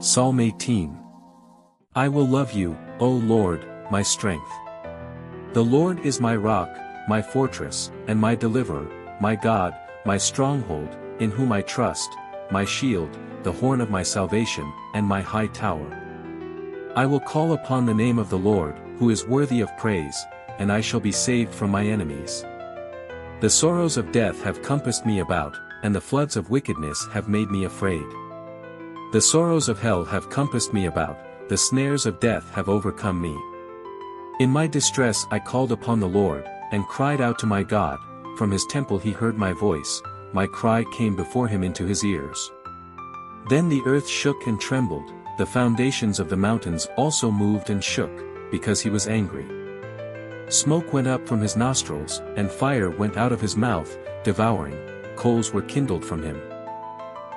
Psalm 18. I will love you, O Lord, my strength. The Lord is my rock, my fortress, and my deliverer, my God, my stronghold, in whom I trust, my shield, the horn of my salvation, and my high tower. I will call upon the name of the Lord, who is worthy of praise, and I shall be saved from my enemies. The sorrows of death have compassed me about, and the floods of wickedness have made me afraid. The sorrows of hell have compassed me about, the snares of death have overcome me. In my distress I called upon the Lord, and cried out to my God. From his temple he heard my voice, my cry came before him into his ears. Then the earth shook and trembled, the foundations of the mountains also moved and shook, because he was angry. Smoke went up from his nostrils, and fire went out of his mouth, devouring, coals were kindled from him.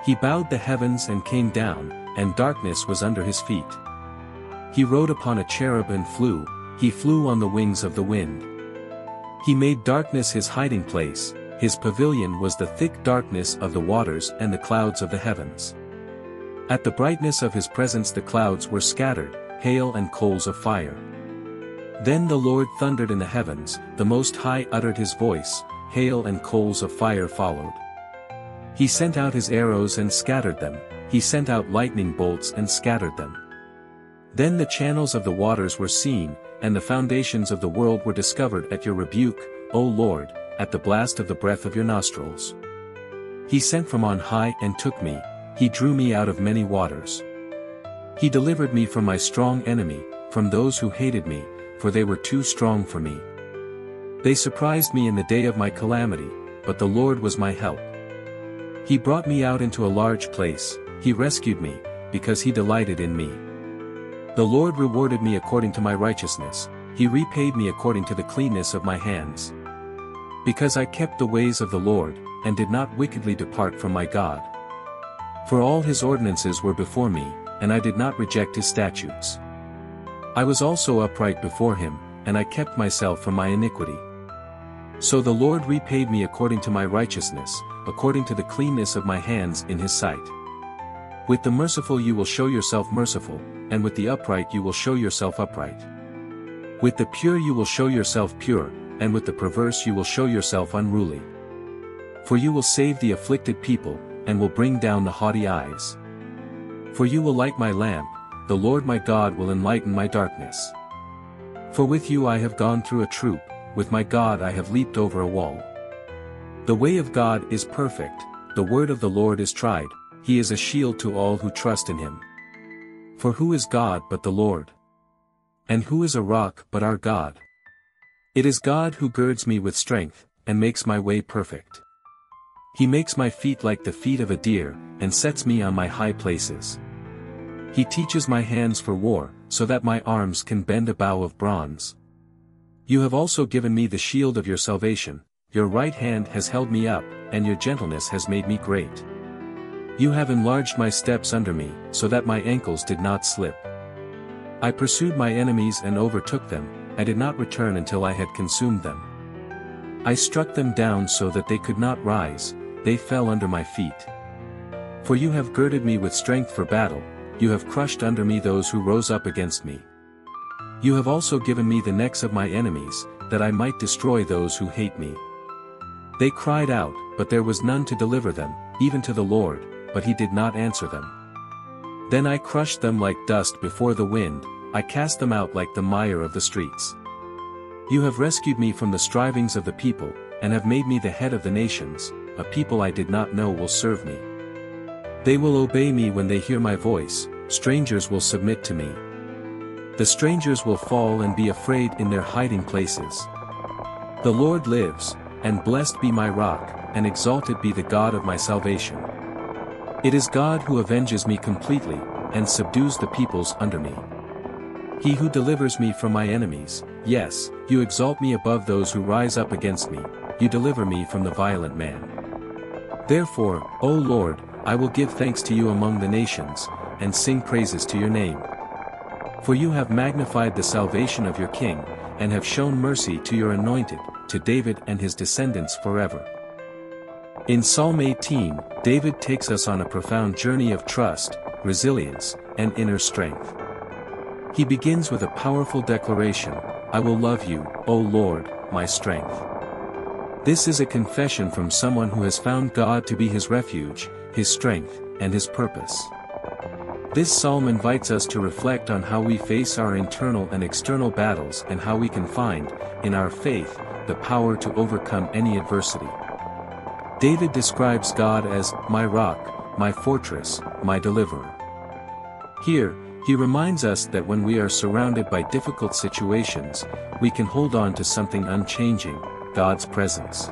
He bowed the heavens and came down, and darkness was under his feet. He rode upon a cherub and flew, he flew on the wings of the wind. He made darkness his hiding place, his pavilion was the thick darkness of the waters and the clouds of the heavens. At the brightness of his presence the clouds were scattered, hail and coals of fire. Then the Lord thundered in the heavens, the Most High uttered his voice, hail and coals of fire followed. He sent out his arrows and scattered them, he sent out lightning bolts and scattered them. Then the channels of the waters were seen, and the foundations of the world were discovered at your rebuke, O Lord, at the blast of the breath of your nostrils. He sent from on high and took me, he drew me out of many waters. He delivered me from my strong enemy, from those who hated me, for they were too strong for me. They surprised me in the day of my calamity, but the Lord was my help. He brought me out into a large place, he rescued me, because he delighted in me. The Lord rewarded me according to my righteousness, he repaid me according to the cleanness of my hands. Because I kept the ways of the Lord, and did not wickedly depart from my God. For all his ordinances were before me, and I did not reject his statutes. I was also upright before him, and I kept myself from my iniquity. So the Lord repaid me according to my righteousness, according to the cleanness of my hands in his sight. With the merciful you will show yourself merciful, and with the upright you will show yourself upright. With the pure you will show yourself pure, and with the perverse you will show yourself unruly. For you will save the afflicted people, and will bring down the haughty eyes. For you will light my lamp, the Lord my God will enlighten my darkness. For with you I have gone through a troop, with my God I have leaped over a wall. The way of God is perfect, the word of the Lord is tried, he is a shield to all who trust in him. For who is God but the Lord? And who is a rock but our God? It is God who girds me with strength, and makes my way perfect. He makes my feet like the feet of a deer, and sets me on my high places. He teaches my hands for war, so that my arms can bend a bow of bronze. You have also given me the shield of your salvation, your right hand has held me up, and your gentleness has made me great. You have enlarged my steps under me, so that my ankles did not slip. I pursued my enemies and overtook them, I did not return until I had consumed them. I struck them down so that they could not rise, they fell under my feet. For you have girded me with strength for battle, you have crushed under me those who rose up against me. You have also given me the necks of my enemies, that I might destroy those who hate me. They cried out, but there was none to deliver them, even to the Lord, but he did not answer them. Then I crushed them like dust before the wind, I cast them out like the mire of the streets. You have rescued me from the strivings of the people, and have made me the head of the nations, a people I did not know will serve me. They will obey me when they hear my voice, strangers will submit to me. The strangers will fall and be afraid in their hiding places. The Lord lives, and blessed be my rock, and exalted be the God of my salvation. It is God who avenges me completely, and subdues the peoples under me. He who delivers me from my enemies, yes, you exalt me above those who rise up against me, you deliver me from the violent man. Therefore, O Lord, I will give thanks to you among the nations, and sing praises to your name. For you have magnified the salvation of your king, and have shown mercy to your anointed, to David and his descendants forever. In Psalm 18, David takes us on a profound journey of trust, resilience, and inner strength. He begins with a powerful declaration, "I will love you, O Lord, my strength." This is a confession from someone who has found God to be his refuge, his strength, and his purpose. This psalm invites us to reflect on how we face our internal and external battles and how we can find, in our faith, the power to overcome any adversity. David describes God as, "my rock, my fortress, my deliverer." Here, he reminds us that when we are surrounded by difficult situations, we can hold on to something unchanging, God's presence.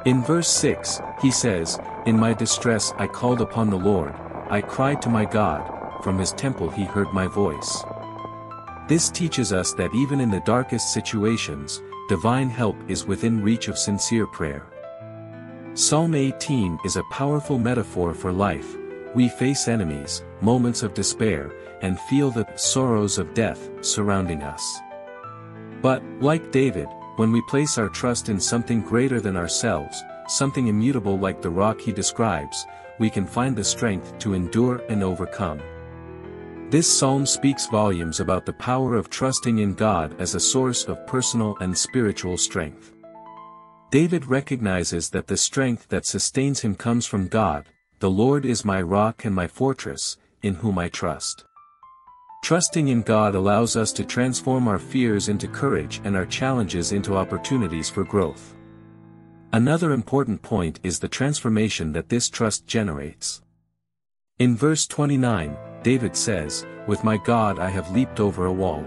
In verse 6, he says, "In my distress I called upon the Lord, I cried to my God, from his temple he heard my voice." This teaches us that even in the darkest situations, divine help is within reach of sincere prayer. Psalm 18 is a powerful metaphor for life. We face enemies, moments of despair, and feel the sorrows of death surrounding us. But, like David, when we place our trust in something greater than ourselves, something immutable like the rock he describes, we can find the strength to endure and overcome. This psalm speaks volumes about the power of trusting in God as a source of personal and spiritual strength. David recognizes that the strength that sustains him comes from God. "The Lord is my rock and my fortress, in whom I trust." Trusting in God allows us to transform our fears into courage and our challenges into opportunities for growth. Another important point is the transformation that this trust generates. In verse 29, David says, "With my God I have leaped over a wall."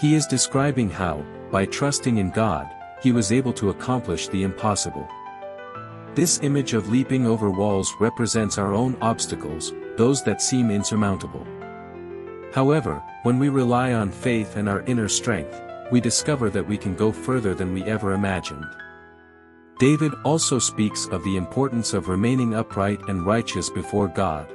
He is describing how, by trusting in God, he was able to accomplish the impossible. This image of leaping over walls represents our own obstacles, those that seem insurmountable. However, when we rely on faith and our inner strength, we discover that we can go further than we ever imagined. David also speaks of the importance of remaining upright and righteous before God.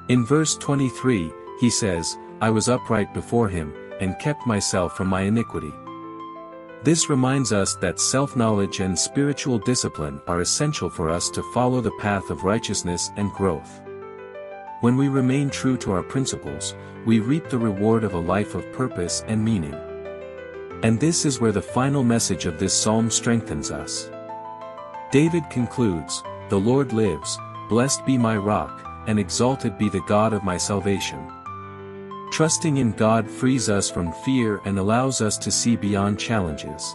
In verse 23, he says, "I was upright before him, and kept myself from my iniquity." This reminds us that self-knowledge and spiritual discipline are essential for us to follow the path of righteousness and growth. When we remain true to our principles, we reap the reward of a life of purpose and meaning. And this is where the final message of this psalm strengthens us. David concludes, "The Lord lives, blessed be my rock, and exalted be the God of my salvation." Trusting in God frees us from fear and allows us to see beyond challenges.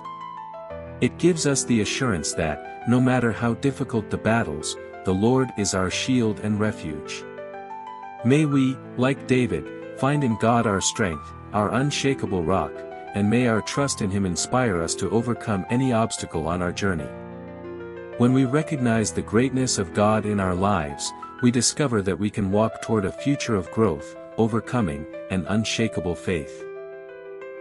It gives us the assurance that, no matter how difficult the battles, the Lord is our shield and refuge. May we, like David, find in God our strength, our unshakable rock, and may our trust in him inspire us to overcome any obstacle on our journey. When we recognize the greatness of God in our lives, we discover that we can walk toward a future of growth, overcoming, and unshakable faith.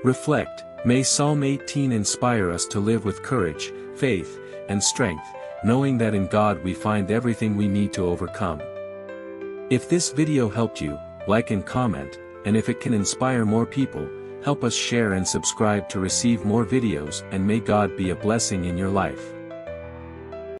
Reflect, may Psalm 18 inspire us to live with courage, faith, and strength, knowing that in God we find everything we need to overcome. If this video helped you, like and comment, and if it can inspire more people, help us share and subscribe to receive more videos, and may God be a blessing in your life.